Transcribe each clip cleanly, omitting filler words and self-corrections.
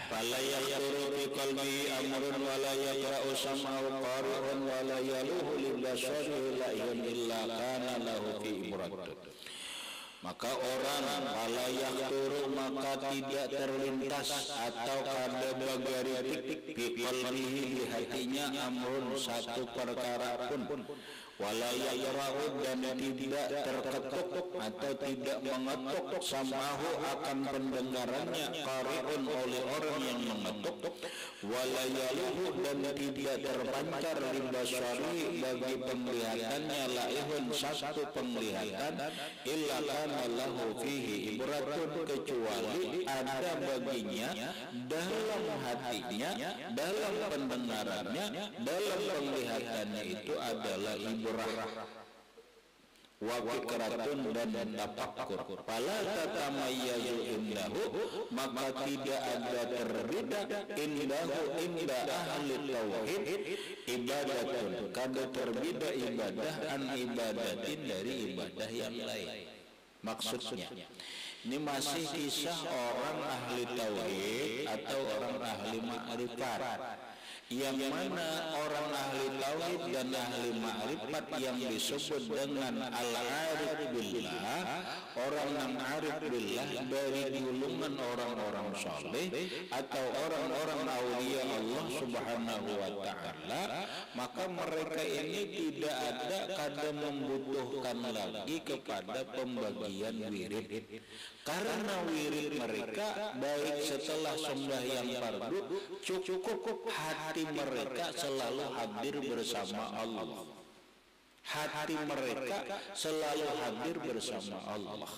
fala yaquru bi qalbi amrun wa la yaqra'u sam'ahu qari'un wa la yaluhu li basarihi la illa kana lahu fi ibratun. Maka orang fala yaquru maka tidak terlintas atau kada bagaritik bi qalbihi di hatinya amrun satu perkara pun, wala yaqra'u dan tidak terketuk atau tidak mengetuk samahu akan pendengarannya qari'un oleh orang yang mengetuk, wala yaluhu dan tidak terpancar libasari bagi penglihatannya laihun satu penglihatan illa kana lahu fihi ibratun kecuali ada baginya dalam hatinya, dalam pendengarannya, dalam penglihatannya itu adalah ibrah wa fikratun dan tafakkur. Fala tatamayyazu indahu maka tidak ada terbeda indahu inda ahli tauhid ibadatun kada terbeda ibadah an ibadatin dari ibadah yang lain. Maksudnya ini masih kisah orang ahli tauhid atau orang ahli ma'rifat, yang mana orang ahli tauhid dan ahli ma'rifat yang disebut dengan al-arif billah, orang yang arif billah dari golongan orang-orang saleh atau orang-orang aulia Allah Subhanahu wa taala, maka mereka ini tidak ada kada membutuhkan lagi kepada pembagian wirid, karena wirid mereka baik setelah sembahyang fardu cukup hati mereka selalu hadir bersama Allah. Hati mereka selalu hadir bersama Allah.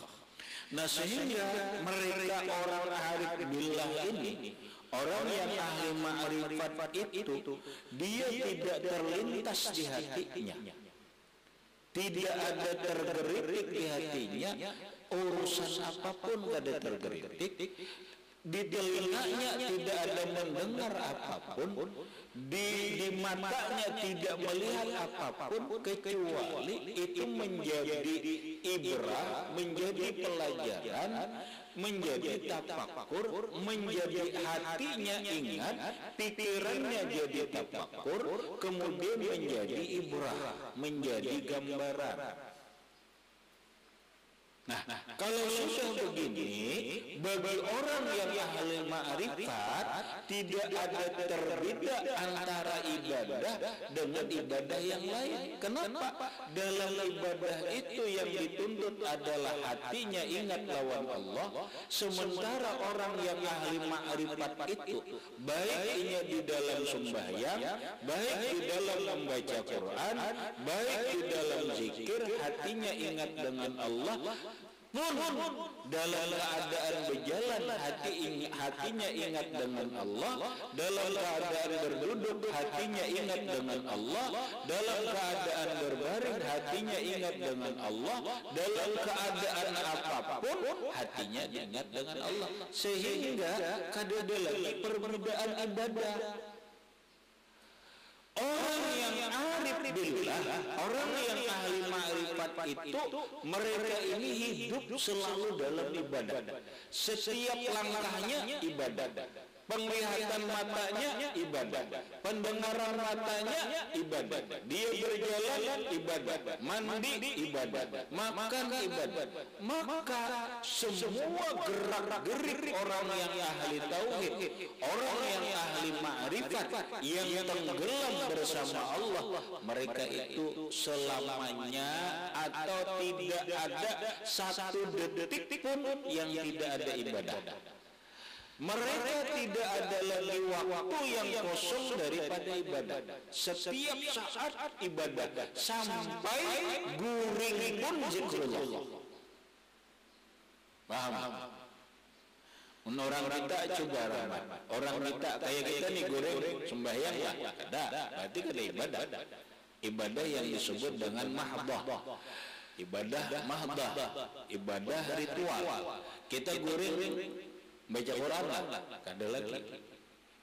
Nah, sehingga mereka orang arif billah ini, orang yang ahli ma'rifat itu, dia tidak terlintas di hatinya, tidak ada tergeritik di hatinya, urusan apapun kada tergeritik, di telinganya tidak ada mendengar apapun, di matanya tidak melihat apapun, kecuali itu menjadi ibrah, menjadi pelajaran, menjadi tafakur, menjadi hatinya ingat, pikirannya jadi tafakur, kemudian menjadi ibrah, menjadi gambaran. Nah, kalau sudah begini, bagi orang yang ahli ma'rifat tidak ada terbeda antara ibadah dengan ibadah yang lain. Kenapa? Dalam ibadah itu yang dituntut adalah hatinya ingat lawan Allah, sementara orang yang ahli ma'rifat itu baiknya di dalam sembahyang, baik di dalam membaca Quran, baik di dalam zikir, hatinya ingat dengan Allah. Dalam keadaan berjalan hatinya ingat dengan Allah, dalam keadaan berduduk hatinya ingat dengan Allah, dalam keadaan berbaring hatinya ingat dengan Allah, dalam keadaan apapun hatinya ingat dengan Allah, sehingga kada ada lagi perbedaan ibadah. Orang yang arif billah, orang yang ahli ma'rifat itu, mereka ini hidup selalu dalam ibadah. Setiap langkahnya ibadah. Penglihatan matanya ibadah, pendengaran matanya ibadah, dia berjalan ibadah, mandi ibadah, makan ibadah. Maka semua gerak-gerik orang yang ahli tauhid, orang yang ahli ma'rifat, yang tenggelam bersama Allah, mereka itu selamanya atau tidak ada satu detik pun yang tidak ada ibadah. Mereka tidak ada lagi waktu yang kosong daripada ibadah. Setiap saat ibadah, sampai guring pun zikrullah. Paham? Orang kita coba rahmat. Orang kita kayak kita nih goreng sembahyang lah. Ada, berarti kada ibadah. Ibadah yang disebut dengan mahdah. Ibadah mahdah, ibadah ritual. Kita goreng baca Quran lah, kada lagi.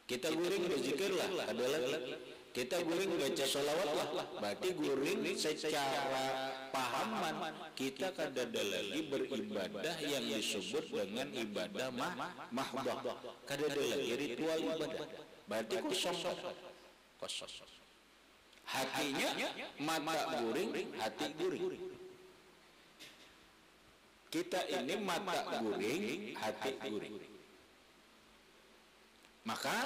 Kita guring berzikir lah, kada lagi. Kita guring baca sholawat lah, berarti guring secara pahaman, kita kadada lagi beribadah yang disebut dengan ibadah mahdah. Kadada lagi ritual ibadah. Berarti kosong. Hatinya mata guring, hati guring. Kita ini mata guring, hati guring. Maka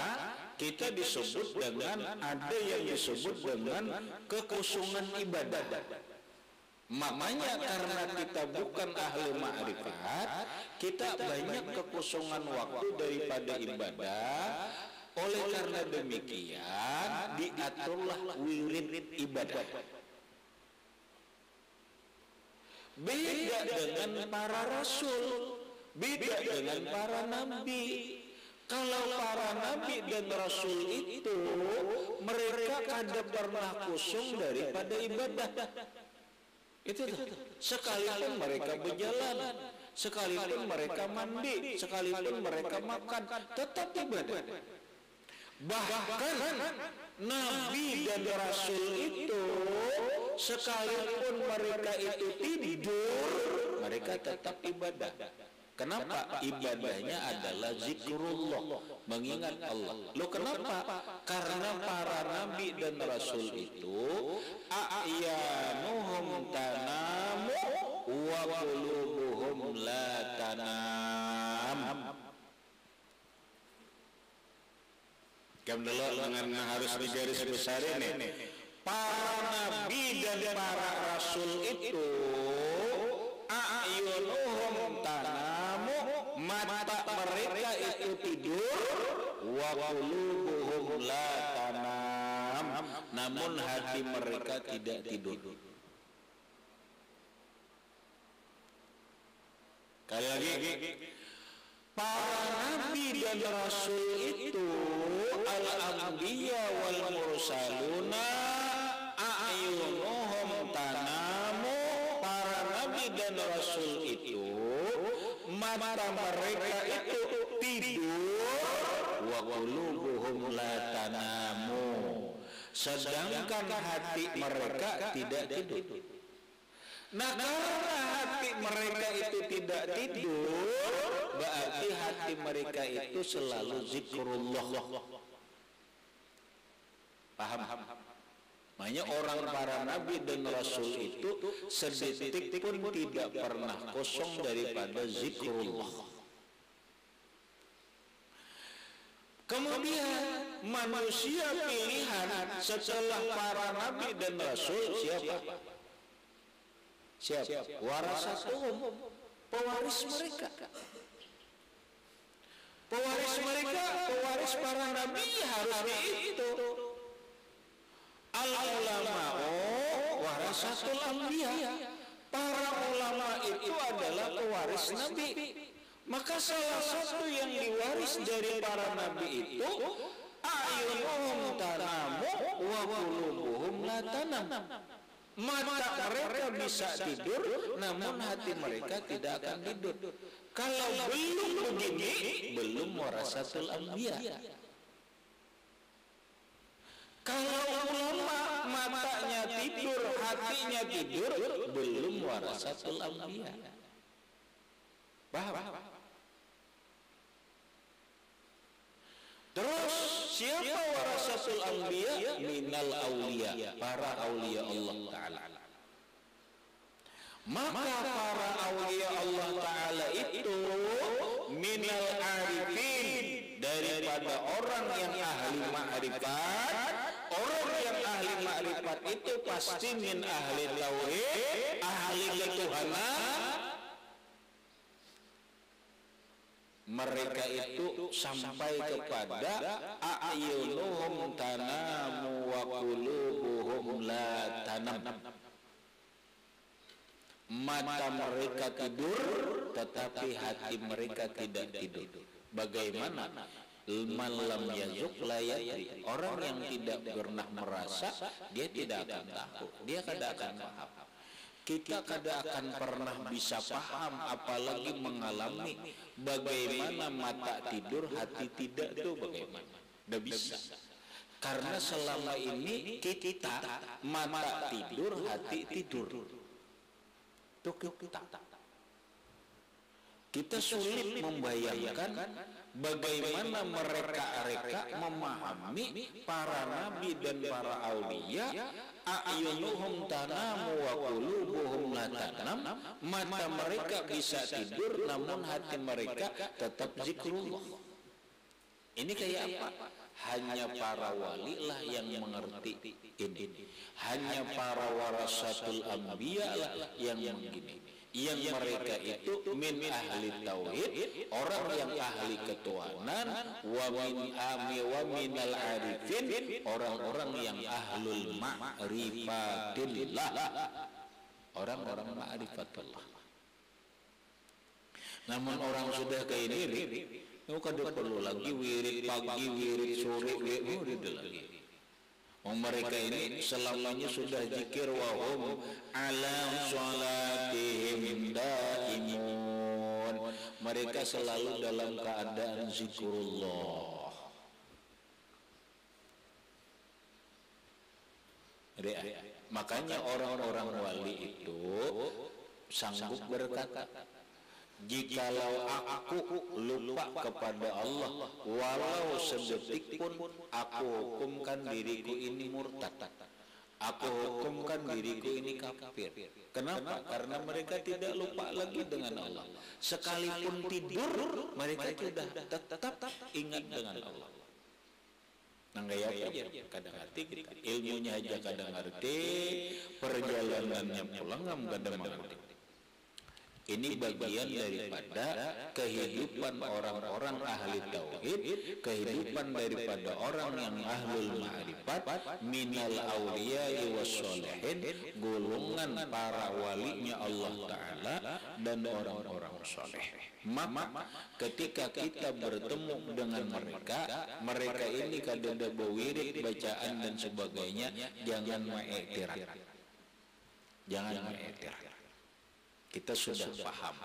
kita disebut dengan ada yang disebut dengan kekosongan ibadah. Makanya karena kita bukan ahli ma'rifat, kita banyak kekosongan waktu daripada ibadah. Oleh karena demikian diaturlah wirid ibadah. Beda dengan para rasul, beda dengan para nabi. Kalau para nabi dan rasul itu mereka kada pernah kosong daripada ibadah. Itu tuh. Sekalipun mereka berjalan, sekalipun mereka mandi, sekalipun mereka makan, tetap ibadah. Bahkan nabi dan rasul itu sekalipun mereka itu tidur, mereka tetap ibadah. Kenapa? Ibadahnya adalah zikrullah, mengingat Allah. Loh kenapa? Karena para nabi dan rasul itu a'yanuhum tanamu wa qulubuhum la tanam. Kamdala dengan harus digaris besar ini. Para nabi dan para rasul itu a'yunuhum tanamu, mata mereka itu tidur, wa qulubuhum la tanam, namun hati mereka tidak tidur. Kali lagi, para nabi dan rasul itu al-anbiya wal mursaluna a'yunuhum tanamu, para nabi dan rasul itu mata mereka itu tidur, wa qulubuhum la tanamu, sedangkan hati mereka tidak tidur. Nah, karena hati mereka itu tidak tidur, berarti hati mereka itu selalu zikrullah. Paham? Makanya orang para nabi dan rasul itu sedetik pun tidak pernah kosong daripada zikrullah. Kemudian manusia pilihan setelah para nabi dan rasul siapa? Siapa? Warasatuhum, pewaris mereka. Pewaris mereka, pewaris para nabi harus itu. Al-ulama'u warasatul anbiya. Para ulama itu adalah pewaris nabi. Maka salah satu yang diwaris dari para nabi itu a'yunuhum tanamu wa qulubuhum la tanam. Mata mereka bisa tidur, namun hati mereka tidak akan tidur. Kalau belum begini, belum warasatul anbiya. Kalau ulama matanya tidur, hatinya tidur, belum warasatul anbiya. Paham? Terus siapa warasatul anbiya? Minal auliya, para aulia Allah Ta'ala. Maka para aulia Allah Ta'ala itu minal arifin, daripada orang yang ahli ma'rifat. Orang yang ahli ma'rifat itu pasti min ahli tauhid, ahli ketuhanan. Mereka itu sampai kepada a'yunuhum tanamu wa qulubuhum la tanam. Mata mereka tidur, tetapi hati mereka tidak tidur. Bagaimana? Man lam yazuk la yadri. Orang yang tidak pernah merasa, dia tidak akan tahu, dia tidak akan paham. Kita kada akan pernah bisa paham, apalagi mengalami bagaimana mata tidur, hati tidak, itu bagaimana? Tidak bisa. Karena selama ini kita mata tidur, hati tidur. Tuh kita sulit membayangkan bagaimana mereka memahami para nabi dan para aulia. A'yunuhum tanamu wa qulubuhum la tanam. Mata mereka bisa tidur namun hati mereka tetap zikrullah. Ini kayak apa? Hanya para wali lah yang mengerti ini. Hanya para warasatul anbiya lah yang begini. Yang mereka itu min ahli tauhid, orang yang ahli ketuhanan, wa minal arifin, orang-orang yang ahlul ma'rifatillah, orang-orang ma'rifatullah. Namun orang sudah kayak ini, kada perlu lagi wirid pagi, wirid sore, wirid lagi. Mereka ini selamanya sudah zikir wa hum ala salatihim daimun. Mereka selalu dalam keadaan zikrullah. Makanya orang-orang wali itu sanggup berkata, jikalau aku lupa kepada Allah walau sedetik pun, aku hukumkan diriku ini murtad, aku hukumkan diriku ini kafir. Kenapa? Karena mereka tidak lupa lagi dengan Allah. Sekalipun tidur mereka sudah tetap ingat dengan Allah. Nah gaya aja kadang ngerti kita, ilmunya aja kadang ngerti, perjalanannya pulang kadang mengerti. Ini bagian daripada kehidupan orang-orang ahli tauhid, kehidupan daripada orang yang ahlul ma'rifat, minal awliya'i wassolihin, golongan para walinya Allah Ta'ala dan orang-orang soleh. Maka ketika kita bertemu dengan mereka ini kadang berwirid, bacaan dan sebagainya, jangan mengiktiraf. Jangan mengiktiraf. Kita sudah paham.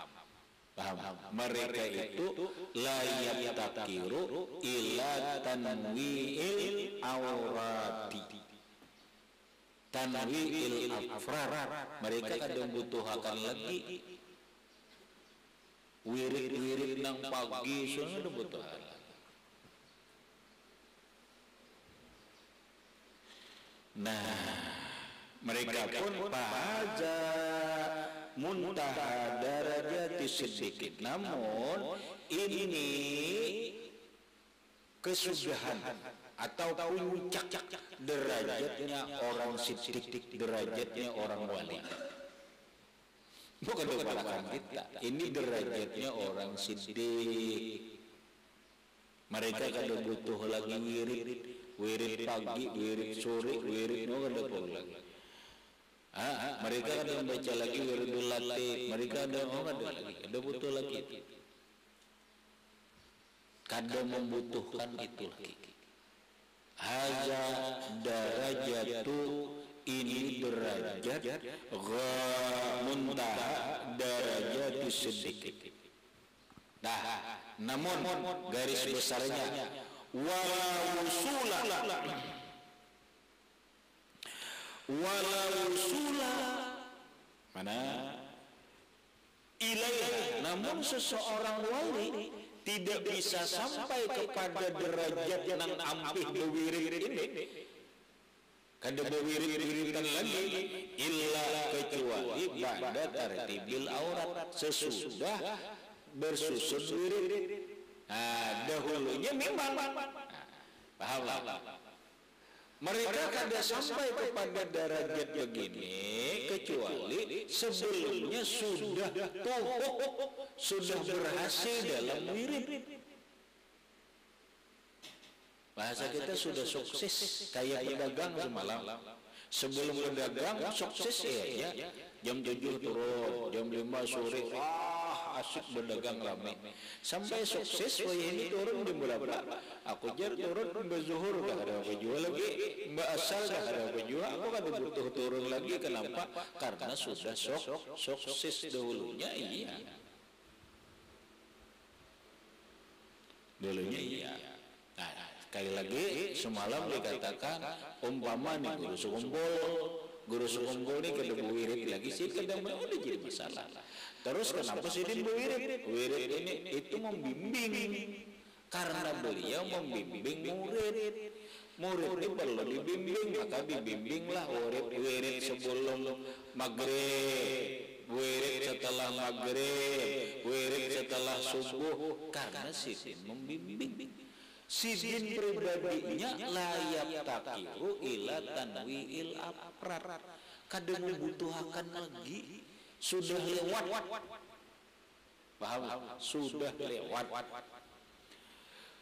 Mereka itu la yatakiru ila tanwi'il awrati, tanwi'il afrar. Mereka kadang butuhkan lagi wirid-wirid nang pagi sudah butuhkan. Nah, mereka pun paja muntaha darajati sedikit, namun ini kesudahan atau puncak derajatnya orang siddiq, derajatnya orang wali. Bukan kebalakan kita, ini derajatnya orang siddiq. Mereka kada butuh lagi wirid pagi, wirid sore, wirid kada perlu lagi. Mereka ada membaca lagi wiridul latif, mereka ada lagi, ada butuh lagi. Kadang membutuhkan itu lagi. Haza darajatu, ini derajat muntaha darajatu sedikit. Nah, namun garis besarnya walau sula mana ilaiha, namun seseorang wali tidak bisa sampai kepada derajat yang ampih bewirid ini, kada bewirid-wiridan lagi, illa kecuali ba'da tartibil aurat, sesudah bersusun wirid. Dahulunya memang pahamlah. Mereka kada sampai kepada derajat begini kecuali sebelumnya sudah sudah berhasil dalam wirid. Bahasa kita sudah sukses, kayak pedagang semalam. Sebelum pedagang sukses ya, jam 7 turun, jam 5 sore, asik berdagang ramai. Sampai sukses, ini turun jam berapa? Aku jar turun mbak zuhur, dah ada apa jual lagi, mbak asal dah ada apa jual. Aku kan butuh turun lagi, kenapa? Karena sudah sukses dahulunya, iya. Dulunya iya. Nah, sekali lagi semalam dikatakan umpama nih guru sukumpul ini kada wirid lagi sih, kada mau udah jadi masalah. Terus kenapa Sidin berwirid? Wirid ini itu membimbing, karena beliau membimbing murid. Murid itu perlu dibimbing, maka dibimbinglah wirid sebelum maghrib, wirid setelah maghrib, wirid setelah subuh, karena Sidin membimbing. Sidin pribadinya layak takiru ila tanwiil afrar, kada membutuhkan lagi, sudah lewat. Paham? Sudah lewat.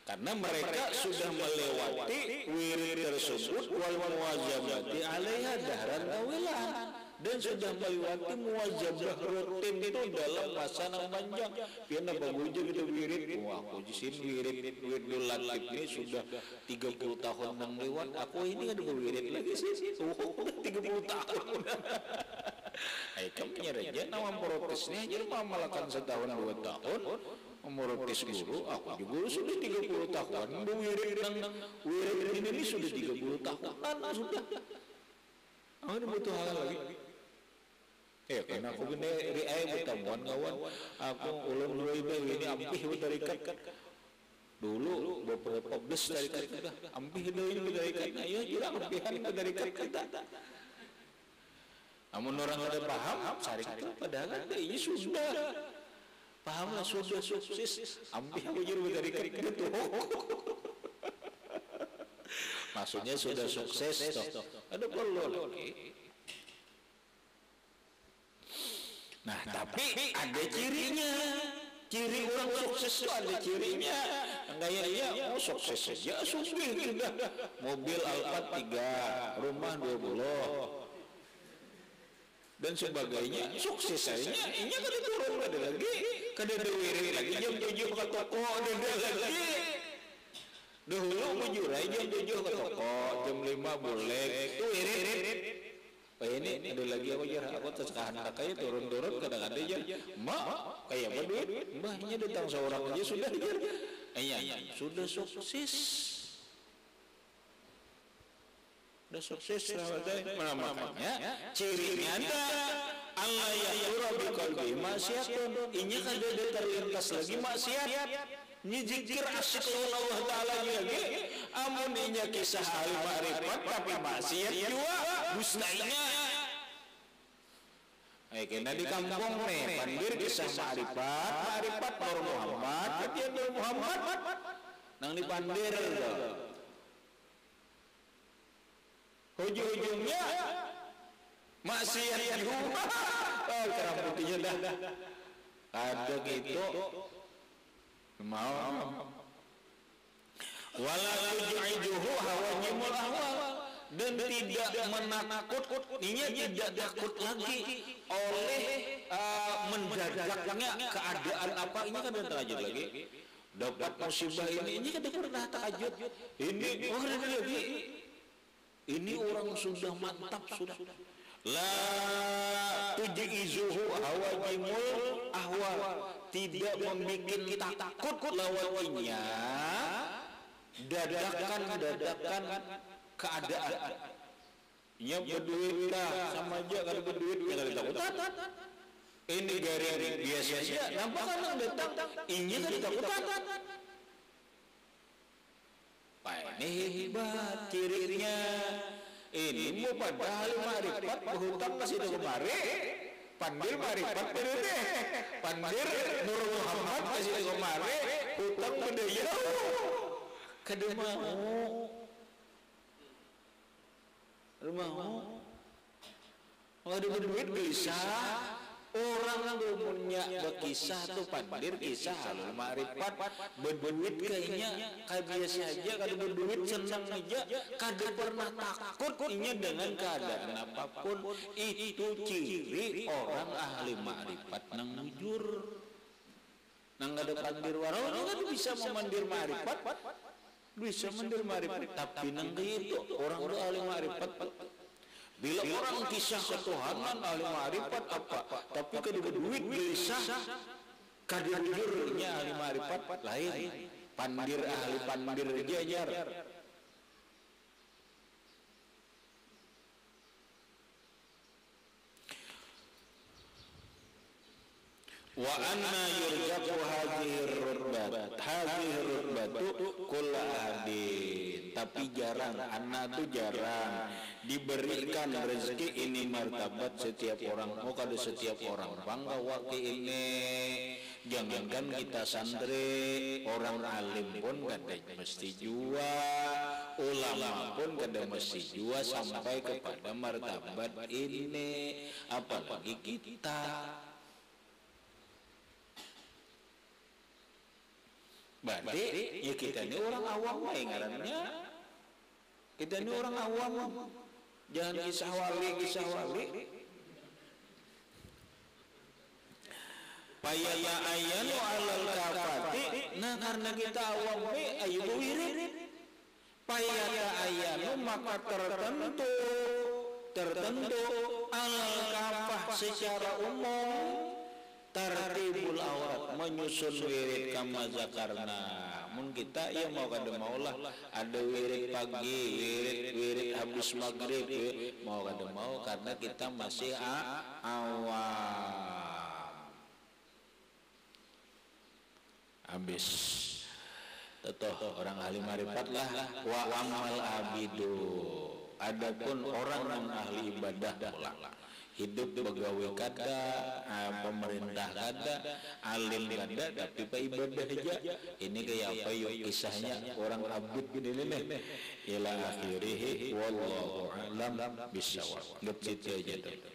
Karena mereka sudah melewati wirid tersebut wal muwazabati alaiha dahran tawilan, dan sudah melewati muwazabah rutin itu dalam masa yang panjang. Pian apa guja gitu wirid? Wah, aku jisin wirid latif ini sudah 30 tahun yang lewat. Aku ini ada wirid lagi sih. Udah 30 tahun. Kamu nyeraja nama protesnya aja malakan setahun 2 tahun. Memorotis guru, aku juga sudah 30 tahun. Wirid ini sudah 30 tahun. Sudah. Aku ini butuh hal lagi. Karena aku gini riai bertamuan kawan. Aku ulun dulu ini ampih bertarikat. Dulu beberapa belas tarikat kita. Ampih dulu ini bertarikat. Ayo juga ampihan bertarikat kita. Namun orang ada paham, cari kita padahal ini sudah. Pahamlah sudah sukses. Ampih aku jadi bertarikat gitu. Maksudnya sudah sukses. Ada perlu lagi. Nah, tapi ada cirinya. Ciri orang sukses itu ada cirinya. Gayanya sukses saja sudah. Mobil Alphard 3, rumah 20 dan sebagainya, sukses saja. Ini kada turun, kada lagi, kada wirid lagi, jam 7 ke toko, ada lagi. Dahulu bujurai jam 7 ke toko, jam 5 boleh. Itu wirid. Ini ada lagi apa ya? Aku tersekahan kayak turun-turun kadang-kadang aja. Mak, kayak apa duit? Mbahnya datang seorang aja sudah aja. Iya, sudah sukses. Sudah sukses mana makanya cirinya ada Allah yaqura bi qalbi maksiatun. Ini kada ada terlintas lagi maksiat. Ini zikir asyik Allah Ta'ala lagi. Amun inya kisah al-ma'rifat tapi maksiat juga mustahilnya. Kena di kampung nih pandir kisah ma'rifat Nur Muhammad, dia Nur Muhammad nang di pandir ujung-ujungnya maksiat juga. Oh, kerang putihnya dah ada gitu. Mau wala tujuijuhu hawajimul ahwal, dan tidak menakutnya, tidak takut lagi oleh mendadaknya keadaan apa. Ini kan terajud lagi dapat musibah ini kan pernah takajud ini lagi. Ini orang sudah mantap sudah. La tujizuhu hawajimul ahwal, tidak membuat takut lawannya dadakan keadaan. Ya berduit lah sama aja, kalau berduit ya kalau ditakutan. Ini gari biasa saja, nampak kan yang datang ini kan ditakutan. Ini hebat cirinya. Ini mau padahal ma'rifat berhutang kasih itu kemari. Pandir ma'rifat berhutang. Pandir Nur Muhammad kasih itu kemari. Hutang berdaya. Kada mau. Ada berduit bisa. Orang punya berkisah tuh pandir kisah halul ma'rifat berduit kayaknya kayak biasa aja, kada berduit senang aja, kada pernah takut inya dengan keadaan apapun. Itu ciri orang ahli ma'rifat nang jujur, nang ada pandir warau kan bisa memandir ma'rifat, bisa mandir ma'rifat, tapi nang itu orang tuh ahli ma'rifat. Bila orang kisah ketuhanan ahli ma'rifat apa, tapi kada berduit bisa kada jujurnya ahli ma'rifat lain. Pandir ahli pandir jajar. Wa anna yurjaqu hadhihi rutbatu kulla ahadin. Tapi jarang, anna itu jarang diberikan rezeki ini martabat setiap orang. Oh kada setiap orang bangga waki ini. Jangankan kita santri, orang alim pun kada mesti jua, ulama pun kada mesti jua sampai kepada martabat ini, apalagi kita. Berarti ya kita ini orang awam ngarannya. Kita ini orang awam. Jangan kisah wali. Payaya ayanu alal kafati. Nah karena kita awam ayo wirid. Payaya ayanu maka tertentu alal kafah secara umum. Tartibul awrat menyusun wirid kama zakarna. Mun kita ya mau kada maulah ada wirid pagi, wirid habis maghrib, mau kada mau karena kita masih awam. Habis toh orang ahli marifat lah wa amal abidu. Adapun orang yang ahli ibadah pula hidup begawe kada, pemerintah kada, alim kada, tapi pak ibadah aja. Ini kayak apa yuk kisahnya orang abid gini nih. Ila akhirih wallahu a'lam bishawab. Aja tuh.